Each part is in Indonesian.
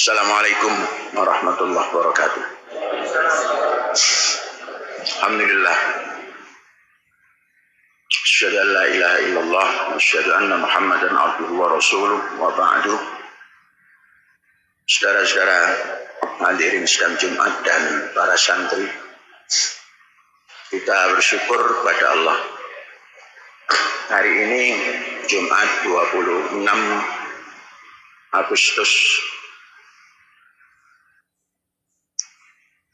Assalamualaikum warahmatullahi wabarakatuh. Alhamdulillah. Asyhadu an la ilaha illallah wa asyhadu anna Muhammadan abduhu wa rasuluh wa ba'du. Saudara-saudara hadirin sidang Jumat dan para santri, kita bersyukur kepada Allah. Hari ini Jumat 26 Agustus.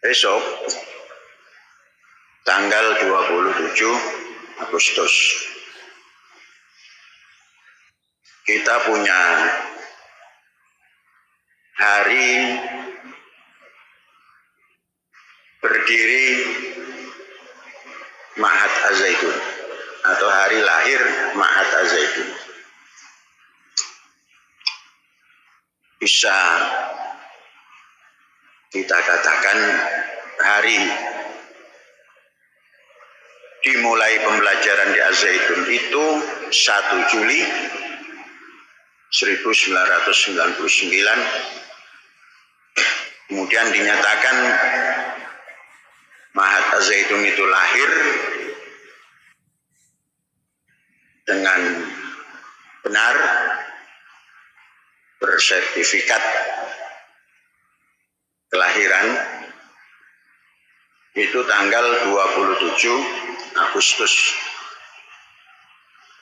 Besok tanggal 27 Agustus kita punya hari berdiri Ma'had Az-Zaitun atau hari lahir Ma'had Az-Zaitun. Bisa kita katakan hari dimulai pembelajaran di Az-Zaitun itu 1 Juli 1999, kemudian dinyatakan Ma'had Az-Zaitun itu lahir dengan benar, bersertifikat kelahiran itu tanggal 27 Agustus.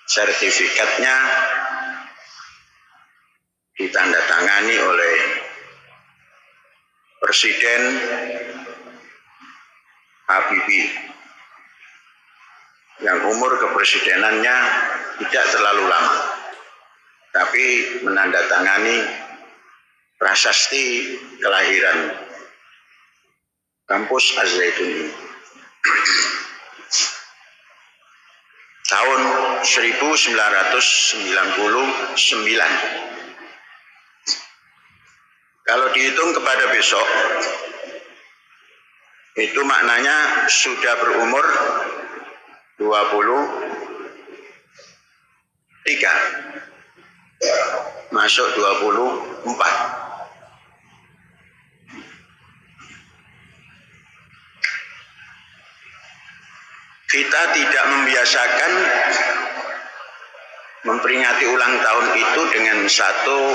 Sertifikatnya ditandatangani oleh Presiden Habibie yang umur kepresidenannya tidak terlalu lama, tapi menandatangani prasasti kelahiran kampus Az-Zaitun ini. Tahun 1999. Kalau dihitung kepada besok, itu maknanya sudah berumur 23, masuk 24. Kita tidak membiasakan memperingati ulang tahun itu dengan satu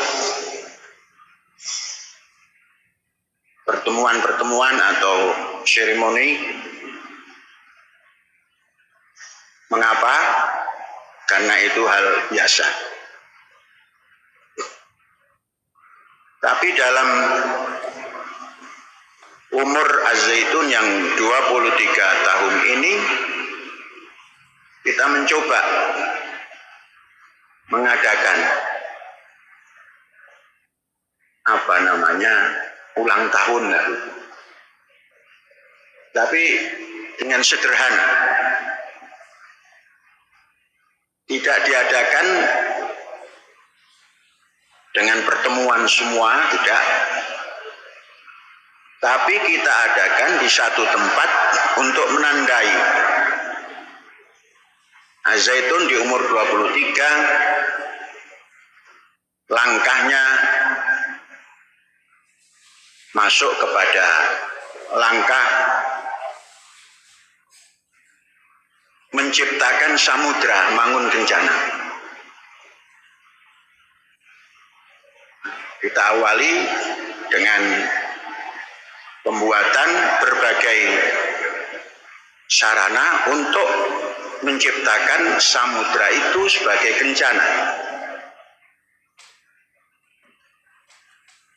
pertemuan-pertemuan atau seremoni. Mengapa? Karena itu hal biasa. Tapi dalam umur Az-Zaitun yang 23 tahun ini, kita mencoba mengadakan ulang tahun, tapi dengan sederhana, tidak diadakan dengan pertemuan semua, tidak, tapi kita adakan di satu tempat untuk menandai Az-Zaitun di umur 23, langkahnya masuk kepada langkah menciptakan samudra Mangun Kencana. Kita awali dengan pembuatan berbagai sarana untuk menciptakan samudra itu sebagai kencana.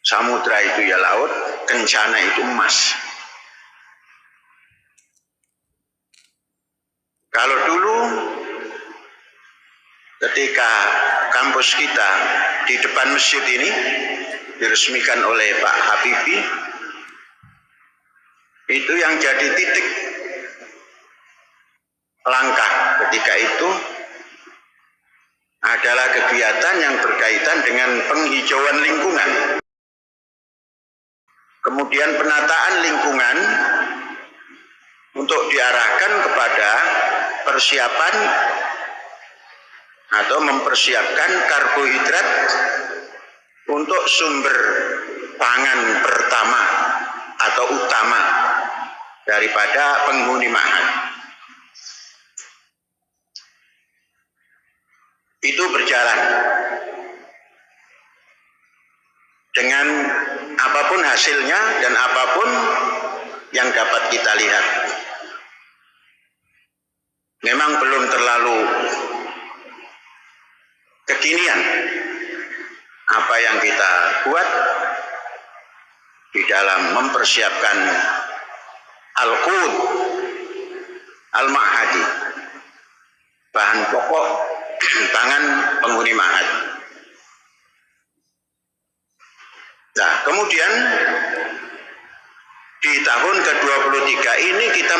Samudra itu ya laut, kencana itu emas. Kalau dulu ketika kampus kita di depan masjid ini diresmikan oleh Pak Habibie, itu yang jadi titik langkah ketika itu adalah kegiatan yang berkaitan dengan penghijauan lingkungan, kemudian penataan lingkungan untuk diarahkan kepada persiapan atau mempersiapkan karbohidrat untuk sumber pangan pertama atau utama daripada penghuni ma'had. Itu berjalan dengan apapun hasilnya dan apapun yang dapat kita lihat. Memang belum terlalu kekinian apa yang kita buat di dalam mempersiapkan al-qud al-ma'hadi, bahan pokok pangan penghuni ma'had. Nah, kemudian di tahun ke-23 ini kita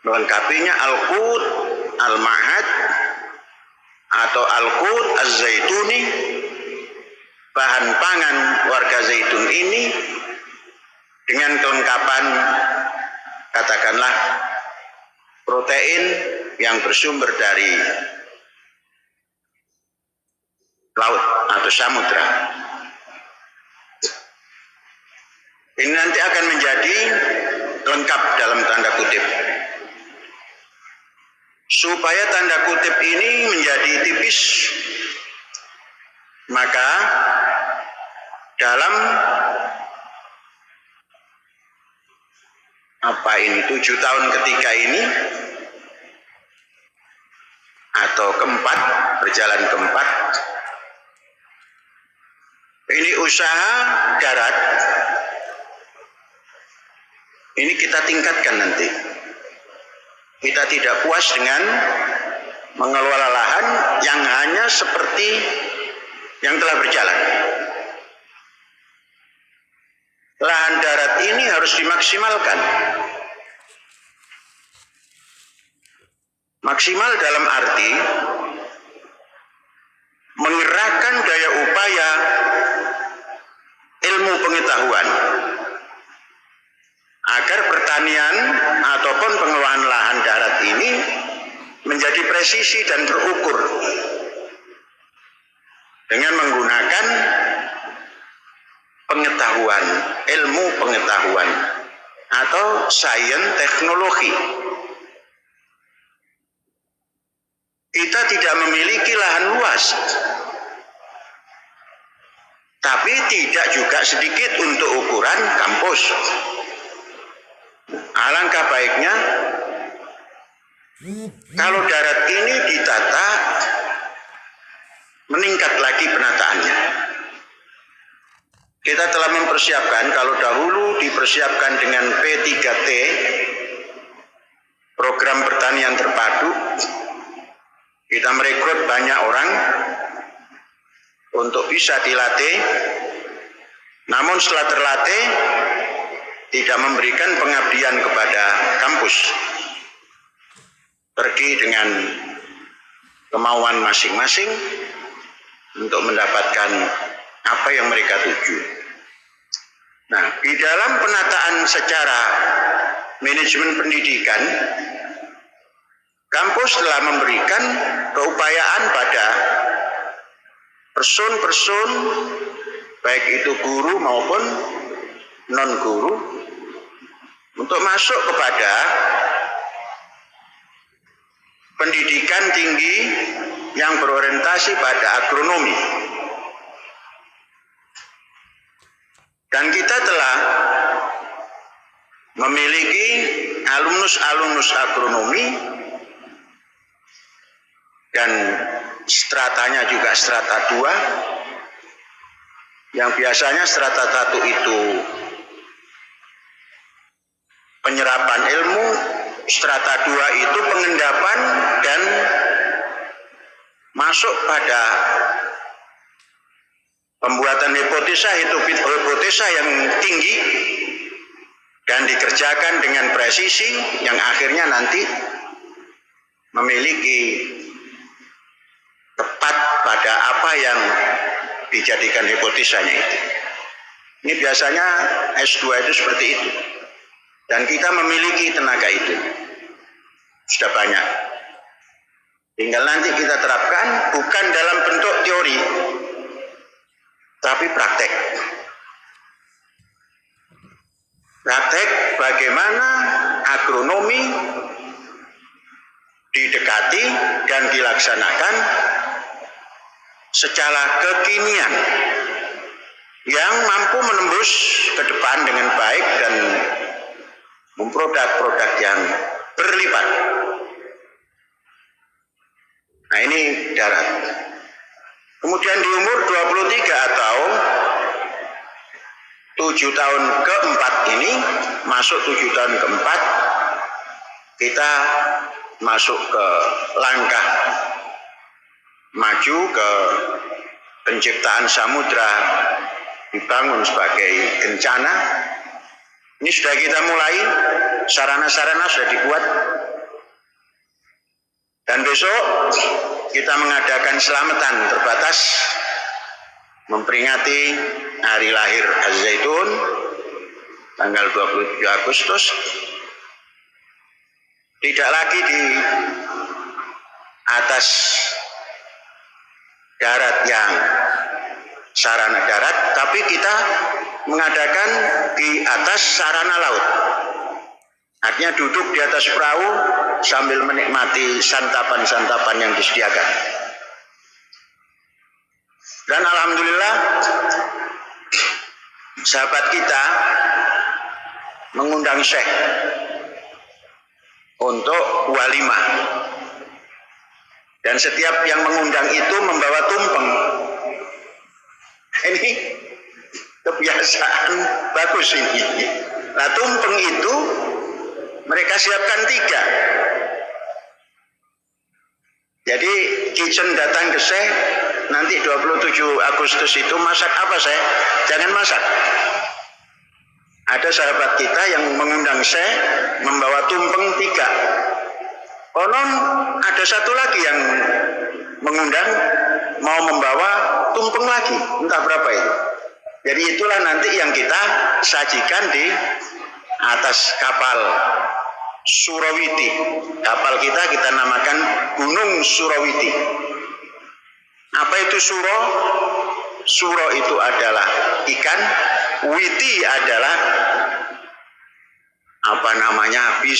melengkapinya al-qud al-ma'had atau al-qud az-zaituni, bahan pangan warga Zaitun ini dengan kelengkapan katakanlah protein yang bersumber dari laut atau samudra. Ini nanti akan menjadi lengkap dalam tanda kutip. Supaya tanda kutip ini menjadi tipis, maka dalam 7 tahun ketiga ini atau keempat, berjalan keempat, ini usaha darat ini kita tingkatkan nanti. Kita tidak puas dengan mengelola lahan yang hanya seperti yang telah berjalan. Lahan darat ini harus dimaksimalkan. Maksimal dalam arti mengerahkan daya upaya ilmu pengetahuan agar pertanian ataupun pengelolaan lahan darat ini menjadi presisi dan terukur dengan menggunakan pengetahuan, ilmu pengetahuan atau sains teknologi. Kita tidak memiliki lahan luas, tapi tidak juga sedikit untuk ukuran kampus. Alangkah baiknya kalau darat ini ditata, meningkat lagi penataannya. Kita telah mempersiapkan, kalau dahulu dipersiapkan dengan P3T, program pertanian terpadu, kita merekrut banyak orang untuk bisa dilatih, namun setelah terlatih tidak memberikan pengabdian kepada kampus, pergi dengan kemauan masing-masing untuk mendapatkan apa yang mereka tuju. Nah, di dalam penataan secara manajemen pendidikan, kampus telah memberikan keupayaan pada person-person, baik itu guru maupun non-guru, untuk masuk kepada pendidikan tinggi yang berorientasi pada agronomi. Dan kita telah memiliki alumnus agronomi dan stratanya juga strata 2, yang biasanya strata 1 itu penyerapan ilmu, strata 2 itu pengendapan dan masuk pada pembuatan hipotesa yang tinggi dan dikerjakan dengan presisi yang akhirnya nanti memiliki tepat pada apa yang dijadikan hipotesanya itu. Ini biasanya S2 itu seperti itu. Dan kita memiliki tenaga itu. Sudah banyak. Tinggal nanti kita terapkan bukan dalam bentuk teori, tapi tapi praktek. Praktek bagaimana agronomi didekati dan dilaksanakan secara kekinian yang mampu menembus ke depan dengan baik dan memproduk-produk yang berlipat. Nah, ini darat. Kemudian di umur 23 atau 7 tahun keempat ini, masuk 7 tahun keempat, kita masuk ke langkah maju ke penciptaan samudra dibangun sebagai bencana. Ini sudah kita mulai, sarana-sarana sudah dibuat. Dan besok kita mengadakan selamatan terbatas memperingati hari lahir Az-Zaitun tanggal 27 Agustus. Tidak lagi di atas darat yang sarana darat, tapi kita mengadakan di atas sarana laut. Artinya duduk di atas perahu sambil menikmati santapan-santapan yang disediakan. Dan alhamdulillah sahabat kita mengundang Syekh untuk walimah. Dan setiap yang mengundang itu membawa tumpeng. Ini kebiasaan bagus ini. Nah, tumpeng itu mereka siapkan 3. Jadi kitchen datang ke Syekh, nanti 27 Agustus itu masak apa Syekh? Jangan masak. Ada sahabat kita yang mengundang Syekh membawa tumpeng 3. Konon ada satu lagi yang mengundang mau membawa tumpeng lagi, entah berapa itu. Jadi itulah nanti yang kita sajikan di atas kapal Surawiti. Kapal kita namakan Gunung Surawiti. Apa itu suro? Suro itu adalah ikan, witi adalah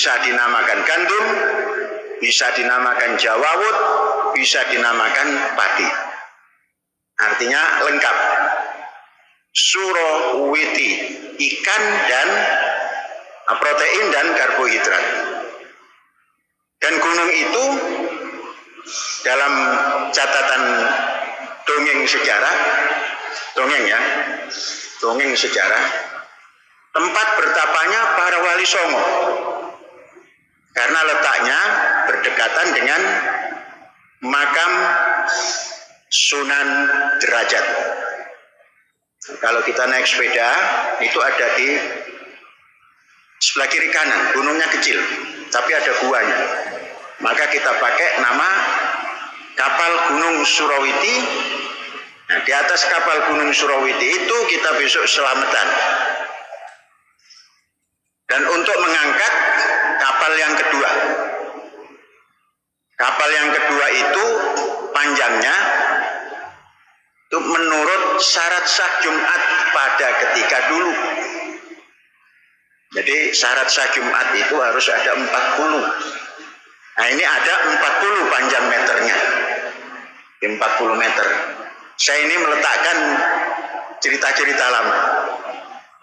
bisa dinamakan gandum, bisa dinamakan jawawut, bisa dinamakan padi. Artinya lengkap. Suro witi, ikan dan protein dan karbohidrat. Dan gunung itu dalam catatan dongeng sejarah, dongeng sejarah, tempat bertapanya para wali songo. Karena letaknya berdekatan dengan makam Sunan Derajat. Kalau kita naik sepeda, itu ada di sebelah kiri kanan, gunungnya kecil, tapi ada guanya. Maka kita pakai nama kapal Gunung Surawiti. Nah, di atas kapal Gunung Surawiti itu kita besok selamatan. Dan untuk mengangkat kapal yang kedua. Kapal yang kedua itu panjangnya itu menurut syarat sah Jumat pada ketika dulu. Jadi syarat sah Jumat itu harus ada 40. Nah, ini ada 40 panjang meternya. 40 meter. Saya ini meletakkan cerita-cerita lama.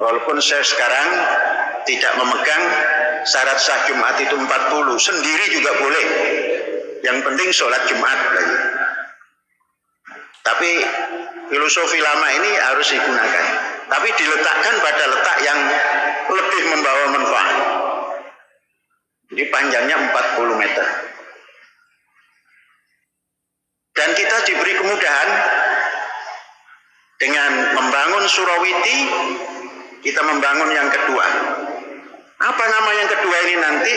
Walaupun saya sekarang tidak memegang syarat sah Jumat itu 40, sendiri juga boleh. Yang penting sholat Jumat lagi. Tapi filosofi lama ini harus digunakan. Tapi diletakkan pada letak yang lebih membawa manfaat. Jadi panjangnya 40 meter. Dan kita diberi kemudahan dengan membangun Surawiti, kita membangun yang kedua. Apa nama yang kedua ini nanti?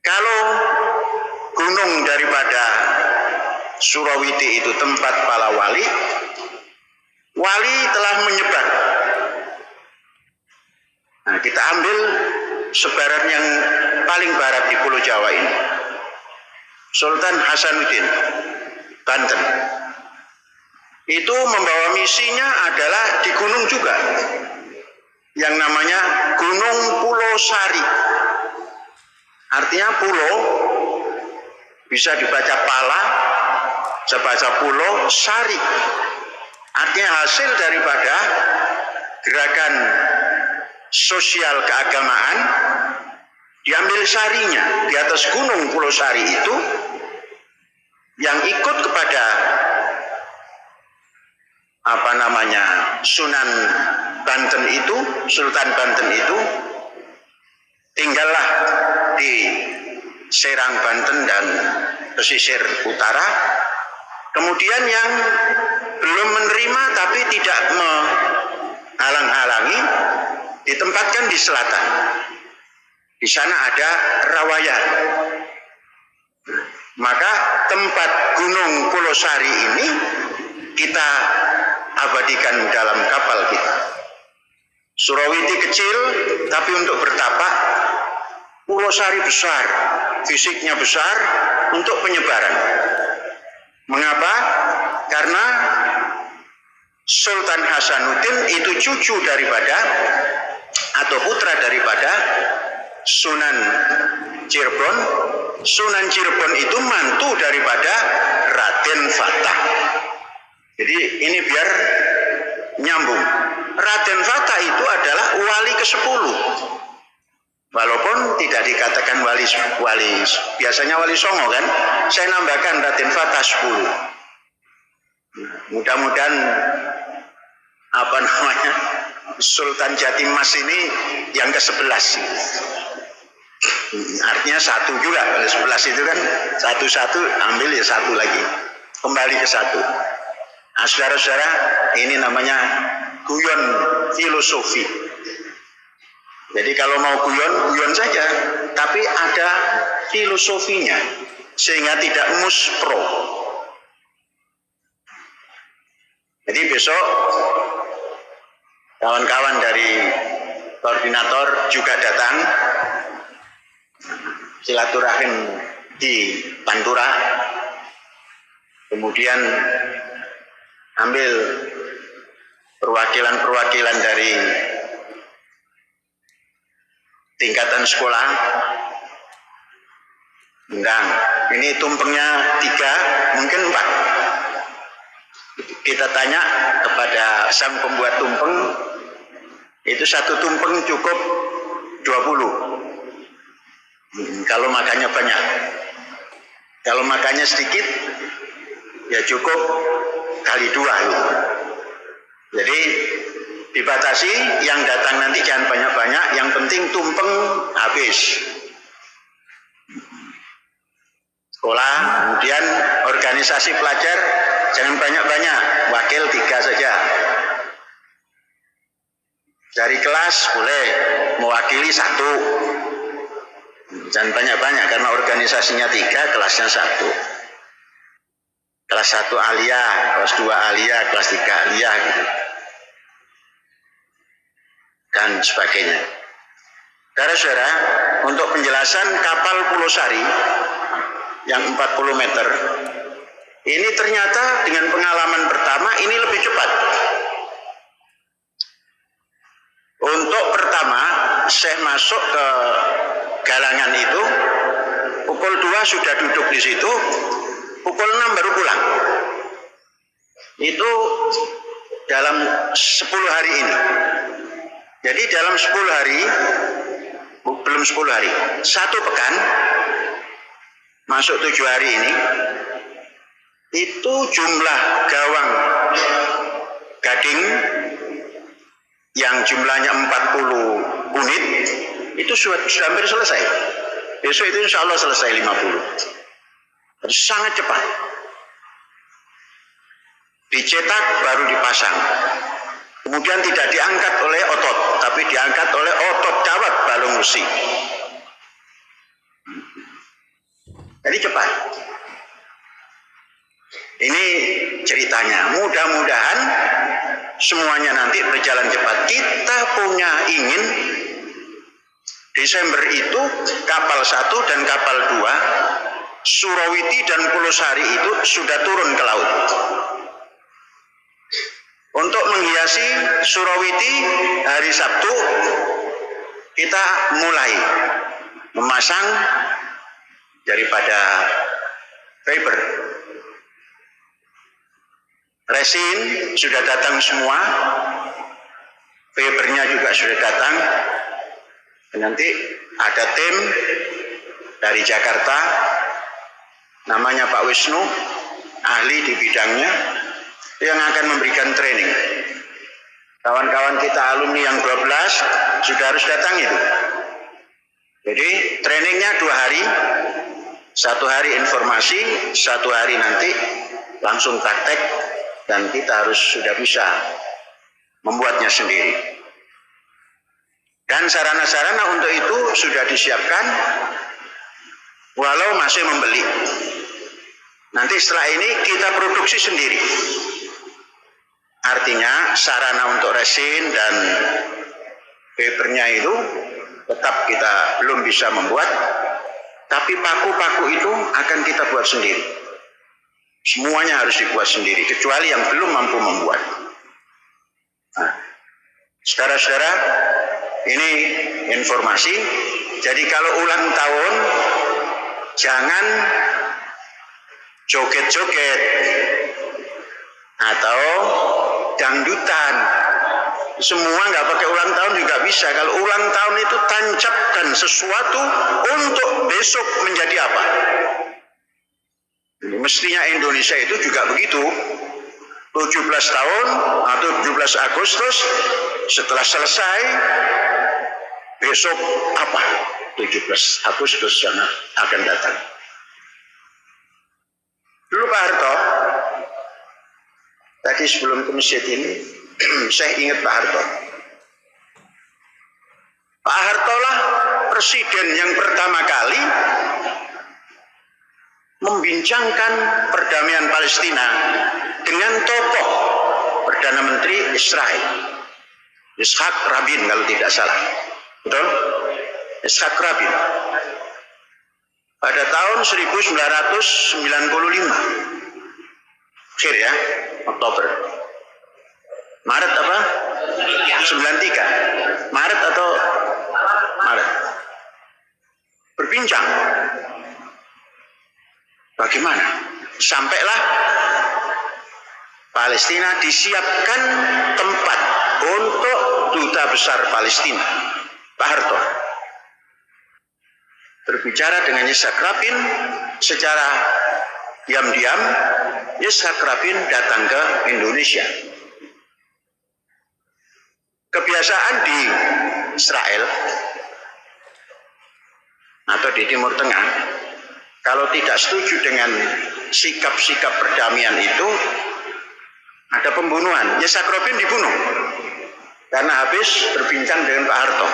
Kalau gunung daripada Surawiti itu tempat para wali, wali telah menyebar. Nah, kita ambil sebaran yang paling barat di Pulau Jawa ini. Sultan Hasanuddin, Banten. itu membawa misinya adalah di gunung juga, yang namanya Gunung Pulau Sari. Artinya pulau, bisa dibaca pala, bisa baca pulau, sari. Artinya hasil daripada gerakan sosial keagamaan, diambil sarinya di atas Gunung Pulau Sari itu. Yang ikut kepada Sunan Banten itu, Sultan Banten itu, tinggallah di Serang Banten dan pesisir utara. Kemudian yang belum menerima tapi tidak menghalang-halangi ditempatkan di selatan. Di sana ada Rawayan. Maka tempat Gunung Pulau Sari ini kita abadikan dalam kapal kita. Surawiti kecil, tapi untuk bertapa. Pulau Sari besar, fisiknya besar untuk penyebaran. Mengapa? Karena Sultan Hasanuddin itu cucu daripada atau putra daripada Sunan Cirebon. Sunan Cirebon itu mantu daripada Raden Fatah. Jadi ini biar nyambung. Raden Fatah itu adalah wali ke-10. Walaupun tidak dikatakan wali, biasanya wali songo kan. Saya nambahkan Raden Fatah 10. Mudah-mudahan Sultan Jatim Mas ini yang ke-11. Artinya satu juga, 11 itu kan satu-satu, ambil ya satu lagi, kembali ke satu. Nah, saudara-saudara, ini namanya guyon filosofi. Jadi kalau mau guyon saja, tapi ada filosofinya sehingga tidak muspro. Jadi besok kawan-kawan dari koordinator juga datang silaturahim di Pantura, kemudian ambil perwakilan-perwakilan dari tingkatan sekolah, undang. Ini tumpengnya 3, mungkin 4. Kita tanya kepada sang pembuat tumpeng, itu satu tumpeng cukup 20. Kalau makannya banyak. Kalau makannya sedikit, ya cukup kali 2 gitu. Jadi dibatasi, yang datang nanti jangan banyak-banyak, yang penting tumpeng habis. Sekolah, kemudian organisasi pelajar, jangan banyak-banyak, wakil 3 saja. Dari kelas boleh mewakili 1. Jangan banyak-banyak karena organisasinya 3, kelasnya 1. Kelas 1 alia, kelas 2 alia, kelas 3 alia gitu. Dan sebagainya. Saudara-saudara, untuk penjelasan kapal Pulau Sari yang 40 meter, ini ternyata dengan pengalaman pertama ini lebih cepat. Untuk pertama, saya masuk ke galangan itu, pukul 2 sudah duduk di situ, pukul 6 baru pulang. Itu dalam 10 hari ini. Jadi dalam 10 hari, belum 10 hari, 1 pekan, masuk 7 hari ini, itu jumlah gawang gading yang jumlahnya 40 unit, itu sudah hampir selesai. Besok itu insya Allah selesai 50. Jadi sangat cepat. Dicetak baru dipasang. Kemudian tidak diangkat oleh otot, tapi diangkat oleh otot dawat balung besi. Jadi cepat. Ini ceritanya. Mudah-mudahan semuanya nanti berjalan cepat. Kita punya ingin Desember itu kapal 1 dan kapal 2 Surawiti dan Pulau Sari itu sudah turun ke laut. Untuk menghiasi Surawiti hari Sabtu, kita mulai memasang daripada fiber. Resin sudah datang semua, fibernya juga sudah datang. Nanti ada tim dari Jakarta, namanya Pak Wisnu, ahli di bidangnya, yang akan memberikan training. Kawan-kawan kita alumni yang 12 juga harus datang itu. Jadi trainingnya 2 hari, 1 hari informasi, 1 hari nanti langsung praktek, dan kita harus sudah bisa membuatnya sendiri. Dan sarana-sarana untuk itu sudah disiapkan, walau masih membeli. Nanti setelah ini kita produksi sendiri. Artinya sarana untuk resin dan fibernya itu tetap kita belum bisa membuat, tapi paku-paku itu akan kita buat sendiri. Semuanya harus dibuat sendiri, kecuali yang belum mampu membuat. Nah, saudara-saudara, ini informasi. Jadi kalau ulang tahun, jangan joget-joget atau dangdutan. Semua nggak pakai ulang tahun juga bisa. Kalau ulang tahun itu tancapkan sesuatu untuk besok menjadi apa. Mestinya Indonesia itu juga begitu. 17 tahun atau 17 Agustus setelah selesai, besok apa? 17 Agustus yang akan datang. Dulu Pak Harto, tadi sebelum ke masjid ini, saya ingat Pak Harto. Pak Harto lah presiden yang pertama kali membincangkan perdamaian Palestina dengan tokoh Perdana Menteri Israel, Yitzhak Rabin kalau tidak salah. Betul? Yitzhak Rabin. Pada tahun 1995. Akhir ya, Oktober. Maret apa? 93. Maret atau Maret. Berbincang. Bagaimana? Sampailah Palestina disiapkan tempat untuk duta besar Palestina. Pak Harto berbicara dengan Yitzhak Rabin secara diam-diam. Yitzhak Rabin datang ke Indonesia. Kebiasaan di Israel atau di Timur Tengah, kalau tidak setuju dengan sikap-sikap perdamaian itu, ada pembunuhan. Yitzhak Rabin dibunuh karena habis berbincang dengan Pak Harto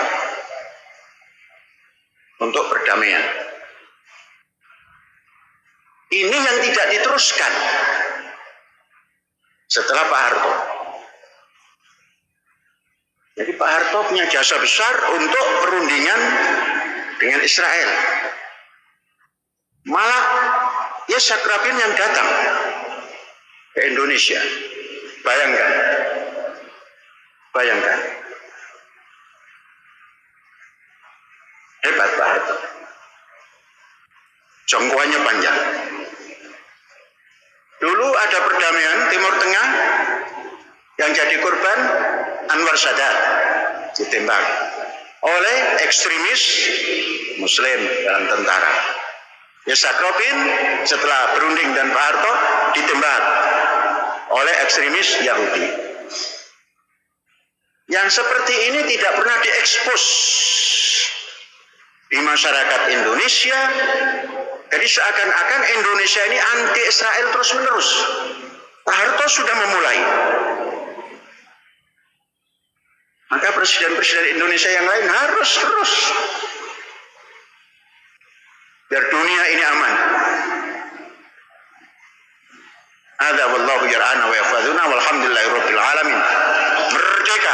untuk perdamaian. Ini yang tidak diteruskan setelah Pak Harto. Jadi Pak Harto punya jasa besar untuk perundingan dengan Israel. Malah Yitzhak Rabin yang datang ke Indonesia. Bayangkan. Bayangkan. Hebat Pak Harto. Jangkauannya panjang. Dulu ada perdamaian Timur Tengah yang jadi korban Anwar Sadat, ditembak oleh ekstremis Muslim dalam tentara. Yitzhak Rabin setelah berunding dan Pak Harto ditembak oleh ekstremis Yahudi. Yang seperti ini tidak pernah diekspos di masyarakat Indonesia. Jadi seakan-akan Indonesia ini anti Israel terus-menerus. Pak Harto sudah memulai. Maka presiden-presiden Indonesia yang lain harus terus. Biar dunia ini aman. Hadza wallahu yar'ana wa yahfazuna walhamdulillahirabbil alamin. Merdeka.